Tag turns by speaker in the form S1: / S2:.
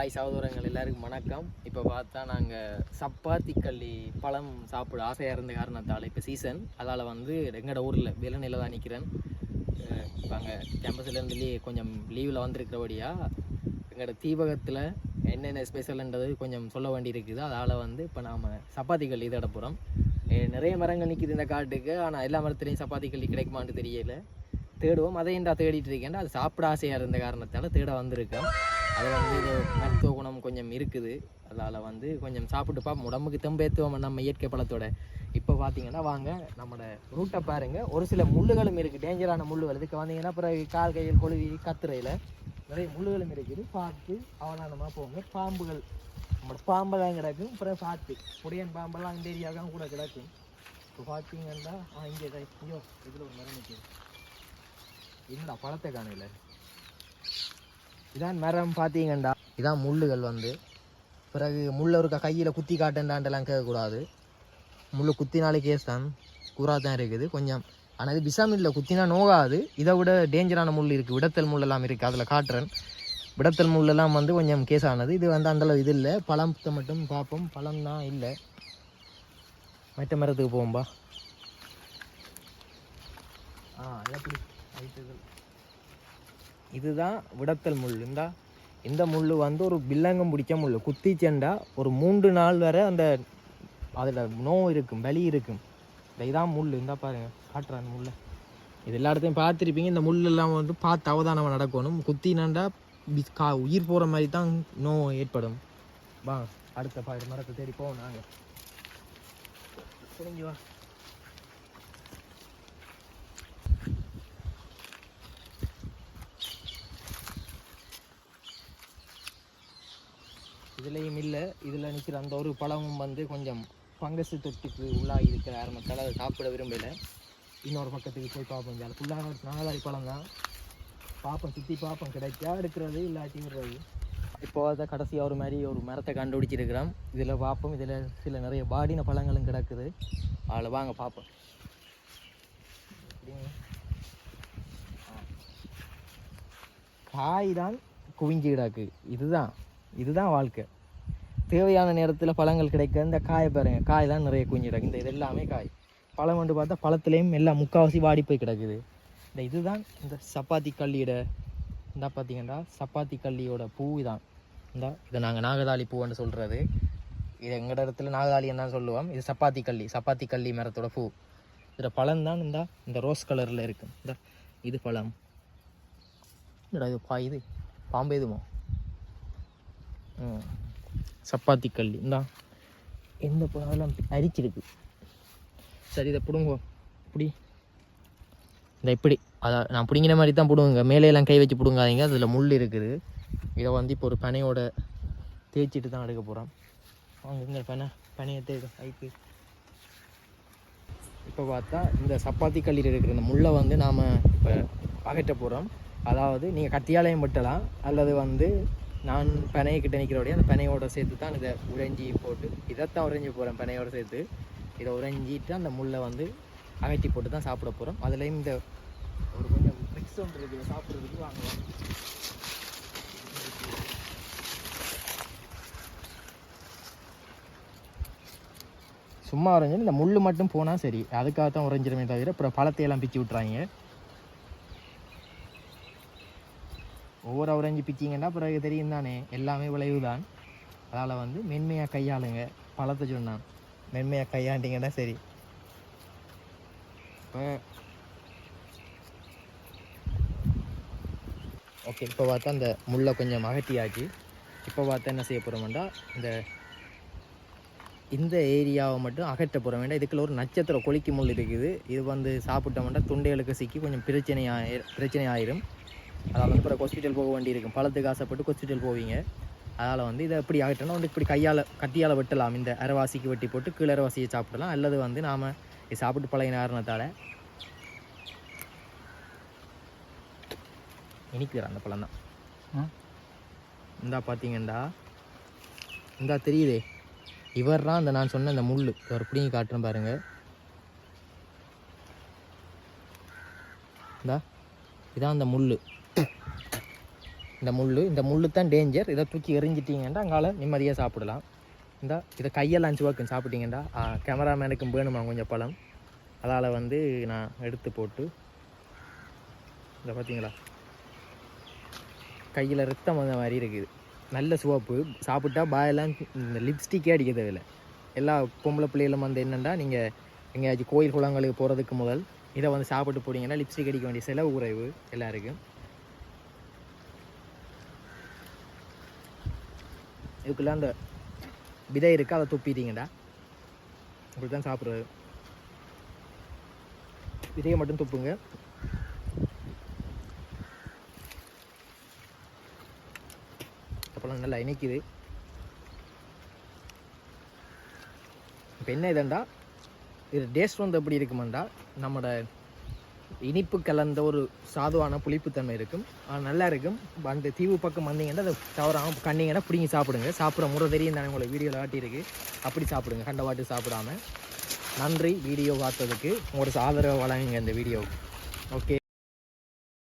S1: Hi சகோதரங்கள் எல்லாருக்கும் வணக்கம். இப்போ பார்த்தா நாங்கள் சப்பாத்தி கள்ளி பழம் சாப்பிட ஆசையாக இருந்த காரணத்தால் இப்போ சீசன், அதால் வந்து எங்களோட ஊரில் வேலனையில் தான் நிற்கிறேன். இப்போ அங்கே கேம்பஸ்லேருந்து கொஞ்சம் லீவில் வந்திருக்கிறபடியாக எங்களோட தீபகத்தில் என்னென்ன ஸ்பெஷல்ன்றது கொஞ்சம் சொல்ல வேண்டி இருக்குது. அதால் வந்து இப்போ நாம் சப்பாத்தி கள்ளி இதை போகிறோம். நிறைய மரங்கள் நிற்கிது இந்த காட்டுக்கு, ஆனால் எல்லா மரத்துலேயும் சப்பாத்தி கள்ளி கிடைக்குமான்னு தெரியலை. தேடுவோம், அதையும் நான் தேடிட்டு இருக்கேன். அது சாப்பிட ஆசையாக இருந்த காரணத்தால் தேட வந்திருக்கேன். அது வந்து மருத்துவ குணம் கொஞ்சம் இருக்குது, அதால் வந்து கொஞ்சம் சாப்பிட்டு பார்ப்போம், உடம்புக்கு தெம்பேற்றுவோம் நம்ம இயற்கை பழத்தோட. இப்போ பார்த்தீங்கன்னா வாங்க நம்மளோட ரூட்டை பாருங்கள். ஒரு சில முள்ளுகளும் இருக்குது, டேஞ்சரான முள்ளுகள். இதுக்கு வந்தீங்கன்னா அப்புறம் கால் கையில் கொழுவி கத்துறையில் நிறைய முள்ளுகளும் இருக்குது. பார்த்து அவதானமாக போங்க. பாம்புகள், நம்மளோட பாம்பெல்லாம் கிடக்கும். அப்புறம் பார்த்து புடியன் பாம்பெல்லாம் இந்த ஏரியாவுக்கும் கூட கிடக்கும். இப்போ பார்த்தீங்கன்னா இங்கே ஐயோ இதில் ஒரு மரம் நிற்கிது. என்னடா பழத்தை காணையில் இதான் மரம் பார்த்தீங்கண்டா. இதான் முள்ளுகள் வந்து. பிறகு முள்ளை இருக்க கையில் குத்தி காட்டேன்டாண்டெல்லாம் கேட்கக்கூடாது. முள் குத்தினாலே கேஸ் தான், கூறாக தான் இருக்குது கொஞ்சம். ஆனால் இது விஷம் இல்லை, குத்தினா நோகாது. இதை விட டேஞ்சரான முள் இருக்குது, விடத்தல் முள்ளெல்லாம் இருக்குது, அதில் காட்டுறேன். விடத்தல் முள்ளெல்லாம் வந்து கொஞ்சம் கேஸ் ஆனது. இது வந்து அந்தளவு இது இல்லை. பழத்தை மட்டும் பார்ப்போம். பழம் தான் இல்லை. மற்ற மரத்துக்கு போவோம்பா. எப்படி இதுதான் விடத்தல் முள். இந்த முள் வந்து ஒரு பில்லங்கம் பிடிச்ச முள். குத்தி செண்டா ஒரு 3 நாள் வரை அந்த அதில் நோவு இருக்கும், வலி இருக்கும். இதான் முள். பாருங்க காட்டுறான் முள்ளை. இது எல்லா இடத்தையும் பார்த்துருப்பீங்க. இந்த முள்ளெல்லாம் வந்து பார்த்து அவதானமாக நடக்கணும். குத்தினாண்டா உயிர் போகிற மாதிரி தான் நோய் ஏற்படும். வா அடுத்த மரத்தை தேடி போவோம் நாங்கள். புரிஞ்சு வா. இதுலேயும் இல்லை. இதில் நிற்கிற அந்த ஒரு பழமும் வந்து கொஞ்சம் ஃபங்கஸ் தொட்டுக்கு உள்ளாகி இருக்கிற ஆரம்பத்தால் அதை சாப்பிட விரும்பலை. இன்னொரு பக்கத்துக்கு போய் பார்ப்போம். அது ஃபுல்லாக நாகாரி பழம் தான். பார்ப்போம், சுற்றி பார்ப்போம், கிடைச்சா எடுக்கிறது, இல்லாட்டி விடுறது. இப்போ அதை கடைசியாக ஒரு மாதிரி ஒரு மரத்தை கண்டுபிடிச்சிருக்கிறோம். இதில் பார்ப்போம். இதில் சில நிறைய பாடின பழங்களும் கிடக்குது. அதில் வாங்க பார்ப்போம். காய் தான் குவிஞ்சி கிடக்கு. இதுதான் வாழ்க்கை. தேவையான நேரத்தில் பழங்கள் கிடைக்க இந்த காயை பாருங்க. காய் தான் நிறைய குஞ்சிடாங்க. இது எல்லாமே காய். பழம் வந்து பார்த்தா பழத்துலேயும் எல்லாம் முக்கால்வாசி வாடி போய் கிடக்குது. இதுதான் இந்த சப்பாத்தி கள்ளியோட பார்த்தீங்கன்னா சப்பாத்தி கள்ளியோட பூ தான். இதை நாங்கள் நாகதாளி பூன்னு சொல்கிறது. இது எங்களோட இடத்துல நாகதாளின்னு தான் சொல்லுவோம். இது சப்பாத்தி கள்ளி மரத்தோட பூ. இதில் பழம் தான் இந்த ரோஸ் கலரில் இருக்குது. இது பழம். இது பாம்பு எதுமோ சப்பாத்தி கள்ளி. எந்த அதெல்லாம் அரிச்சிருக்கு. சரி, இதை பிடுங்கோ. இப்படி இப்படி நான் பிடிங்கிற மாதிரி தான் பிடுங்குங்க. மேலையெல்லாம் கை வச்சு பிடுங்காதீங்க, அதில் முள் இருக்குது. இதை வந்து இப்போ ஒரு பனையோட தேய்ச்சிட்டு தான் எடுக்க போகிறோம். வாங்க பனையை தேய்க்க ஐக்கு. இப்போ பார்த்தா இந்த சப்பாத்தி கள்ளியில் இருக்கிற இந்த முள்ளை வந்து நாம் இப்போ அகற்ற போகிறோம். அதாவது நீங்கள் கத்தியாலையும் வெட்டலாம், அல்லது வந்து நான் பனையக்கிட்ட நிற்கிறோடைய அந்த பனையோட சேர்த்து தான் இதை உறைஞ்சி போட்டு இதைத்தான் உறைஞ்சி போகிறேன். பனையோட சேர்த்து இதை உறைஞ்சிட்டு அந்த முள்ளை வந்து அகற்றி போட்டு தான் சாப்பிட போகிறோம். அதுலேயும் இந்த ஒரு கொஞ்சம் மிக்ஸ் ஒன்று இருக்குது சாப்பிட்றதுக்கு. வாங்குவோம். சும்மா உறைஞ்சி இந்த முள் மட்டும் போனால் சரி, அதுக்காகத்தான் உறைஞ்சிருமே தவிர அப்புறம் பழத்தையெல்லாம் பிச்சு விட்றாங்க. ஒவ்வொரு உறைஞ்சி பிச்சிங்கன்னா பிறகு தெரியும் தானே, எல்லாமே விளைவு தான். அதால் வந்து மென்மையாக கையாளுங்க. பழத்தை சொன்னான், மென்மையாக கையாண்டிங்கன்னா சரி. இப்போ ஓகே, இப்போ பார்த்தா அந்த முள்ளை கொஞ்சம் அகட்டியாச்சு. இப்போ பார்த்தா என்ன செய்ய போகிறோம்டா, இந்த ஏரியாவை மட்டும் அகற்ற போகிற வேண்டாம். இதுக்குள்ள ஒரு நட்சத்திர கொலிக்கு முள் இருக்குது. இது வந்து சாப்பிட்டோம்னா தொண்டைகளுக்கு சிக்கி கொஞ்சம் பிரச்சனை ஆயிரும். அதால் வந்து அப்புறம் ஹாஸ்பிட்டல் போக வேண்டி இருக்கும். பழத்துக்கு ஆசைப்பட்டு ஹாஸ்பிட்டல் போவீங்க. அதனால் வந்து இதை எப்படி ஆகிட்டோன்னா வந்து இப்படி கட்டியால் வெட்டலாம். இந்த அரைவாசிக்கு வெட்டி போட்டு கீழே அரைவாசியை சாப்பிடலாம். அல்லது வந்து நாம் இது சாப்பிட்டு பழகின காரணத்தால் இனிக்குற அந்த பழம் தான். பார்த்தீங்கண்டா தெரியுதே, இவர் தான் அந்த நான் சொன்ன இந்த முள். இவர் பிடிங்கி காட்டுறேன் பாருங்கள். இதான் அந்த முள். இந்த முள் தான் டேஞ்சர். இதை தூக்கி எறிஞ்சிட்டிங்கன்னா அங்கால நிம்மதியாக சாப்பிடலாம். இதை கையெல்லாம் சுவக்கும் சாப்பிட்டீங்கண்டா. கேமராமேனுக்கும் வேணுமா கொஞ்சம் பழம், அதால் வந்து நான் எடுத்து போட்டு இதை பார்த்தீங்களா கையில் ரத்தம் வந்த மாதிரி இருக்குது. நல்ல சிவப்பு. சாப்பிட்டா பாயெல்லாம் இந்த லிப்ஸ்டிக்கே அடிக்க தேவையில்லை. எல்லா பொம்பளை பிள்ளைகளும் வந்து என்னென்னா நீங்கள் எங்கேயாச்சும் கோயில் குளங்களுக்கு போகிறதுக்கு முதல் இதை வந்து சாப்பிட்டு போட்டிங்கன்னா லிப்ஸ்டிக் அடிக்க வேண்டிய செலவு குறைவு எல்லாருக்கும். இதுக்குள்ள அந்த விதை இருக்குது, அதை துப்பிட்டீங்கடா. அப்படி தான் சாப்பிட்றது. விதையை மட்டும் துப்புங்க. அப்போலாம் நல்லா இணைக்குது. இப்போ என்ன இதுண்டா, இது டேஸ்ட் வந்து எப்படி இருக்குமாண்டா, நம்மளோட இனிப்பு கலந்த ஒரு சாதுவான புளிப்புத்தன்மை இருக்கும். நல்லா இருக்கும். அந்த தீவு பக்கம் வந்தீங்கன்னா அதை தவறாமல் கண்டிங்கன்னா பிடிங்கி சாப்பிடுங்க. சாப்பிட்ற முறை தெரியும் தானே, உங்களை வீடியோவில் காட்டியிருக்கு. அப்படி சாப்பிடுங்க, கண்ட வாட்டு சாப்பிடாம. நன்றி வீடியோ பார்த்ததுக்கு. உங்களோட ஆதரவை வழங்குங்க இந்த வீடியோவுக்கு. ஓகே.